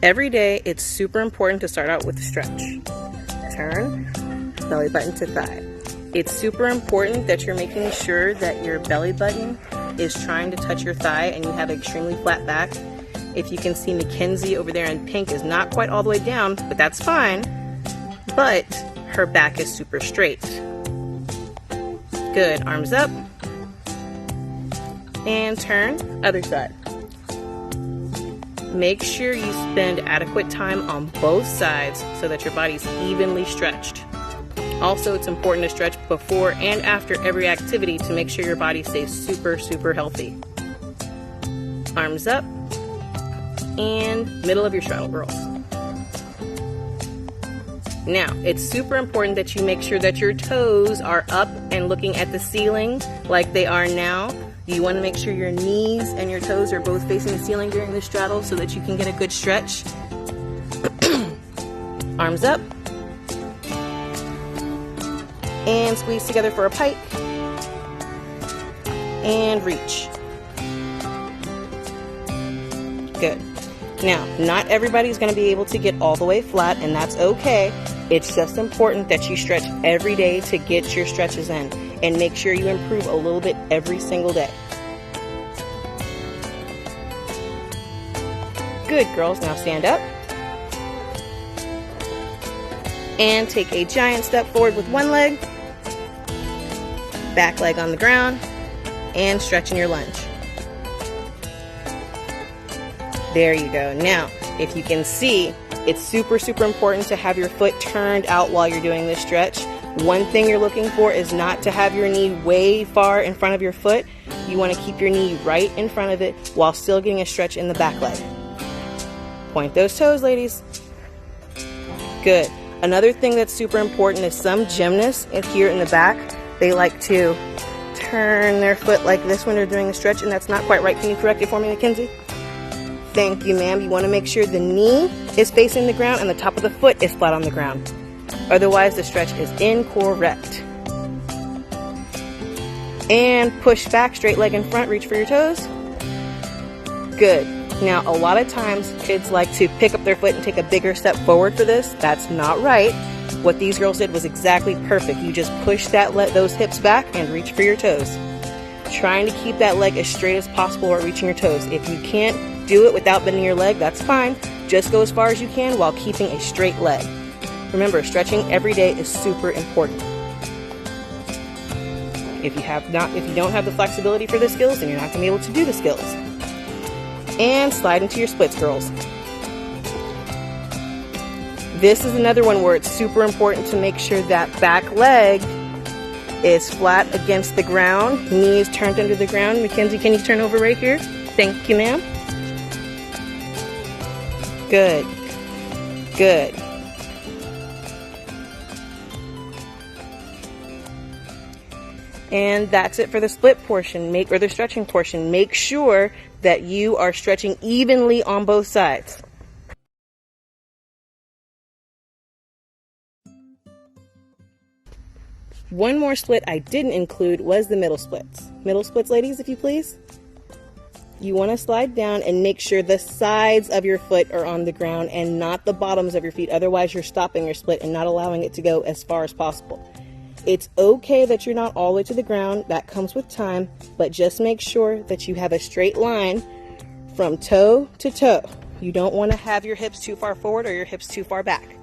Every day, it's super important to start out with a stretch. Turn, belly button to thigh. It's super important that you're making sure that your belly button is trying to touch your thigh and you have an extremely flat back. If you can see, Mackenzie over there in pink is not quite all the way down, but that's fine. But her back is super straight. Good, arms up. And turn, other side. Make sure you spend adequate time on both sides so that your body's evenly stretched. Also, it's important to stretch before and after every activity to make sure your body stays super, super healthy. Arms up and middle of your straddle, girls. Now, it's super important that you make sure that your toes are up and looking at the ceiling like they are now. You want to make sure your knees and your toes are both facing the ceiling during the straddle so that you can get a good stretch. Arms up. And squeeze together for a pike. And reach. Good. Now, not everybody's going to be able to get all the way flat, and that's okay. It's just important that you stretch every day to get your stretches in, and make sure you improve a little bit every single day. Good, girls. Now stand up. And take a giant step forward with one leg. Back leg on the ground. And stretch in your lunge. There you go. Now, if you can see, it's super, super important to have your foot turned out while you're doing this stretch. One thing you're looking for is not to have your knee way far in front of your foot. You want to keep your knee right in front of it while still getting a stretch in the back leg. Point those toes, ladies. Good. Another thing that's super important is some gymnasts here in the back, they like to turn their foot like this when they're doing a stretch, and that's not quite right. Can you correct it for me, Mackenzie? Thank you, ma'am. You want to make sure the knee is facing the ground and the top of the foot is flat on the ground. Otherwise, the stretch is incorrect. And push back, straight leg in front, reach for your toes. Good. Now, a lot of times, kids like to pick up their foot and take a bigger step forward for this. That's not right. What these girls did was exactly perfect. You just push those hips back and reach for your toes. Trying to keep that leg as straight as possible while reaching your toes. If you can't do it without bending your leg, that's fine. Just go as far as you can while keeping a straight leg. Remember, stretching every day is super important. If you don't have the flexibility for the skills, then you're not going to be able to do the skills. And slide into your splits, girls. This is another one where it's super important to make sure that back leg is flat against the ground. Knee is turned under the ground. Mackenzie, can you turn over right here? Thank you, ma'am. Good. Good. And that's it for the split portion, or the stretching portion. Make sure that you are stretching evenly on both sides. One more split I didn't include was the middle splits. Middle splits, ladies, if you please. You want to slide down and make sure the sides of your foot are on the ground and not the bottoms of your feet. Otherwise, you're stopping your split and not allowing it to go as far as possible. It's okay that you're not all the way to the ground. That comes with time. But just make sure that you have a straight line from toe to toe. You don't want to have your hips too far forward or your hips too far back.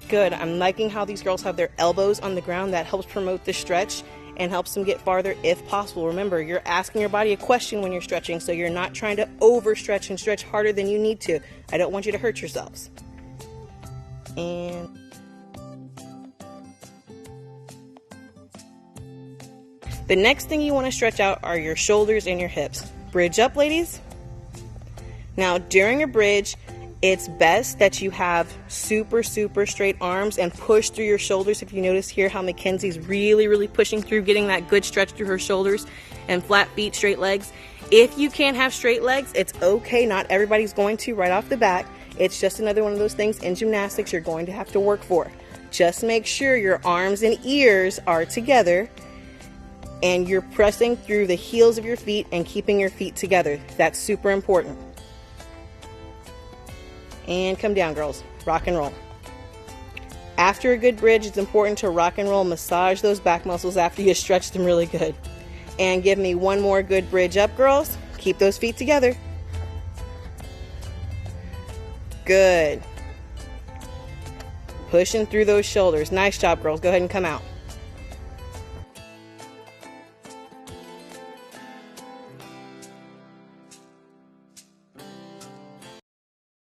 Good. I'm liking how these girls have their elbows on the ground. That helps promote the stretch and helps them get farther if possible. Remember, you're asking your body a question when you're stretching, so you're not trying to overstretch and stretch harder than you need to. I don't want you to hurt yourselves. And the next thing you want to stretch out are your shoulders and your hips. Bridge up, ladies. Now, during a bridge, it's best that you have super, super straight arms and push through your shoulders. If you notice here how Mackenzie's really, really pushing through, getting that good stretch through her shoulders, and flat feet, straight legs. If you can't have straight legs, it's okay. Not everybody's going to right off the bat. It's just another one of those things in gymnastics you're going to have to work for. Just make sure your arms and ears are together and you're pressing through the heels of your feet and keeping your feet together. That's super important. And come down, girls. Rock and roll. After a good bridge, it's important to rock and roll, massage those back muscles after you stretch them really good. And give me one more good bridge up, girls. Keep those feet together. Good. Pushing through those shoulders. Nice job, girls. Go ahead and come out.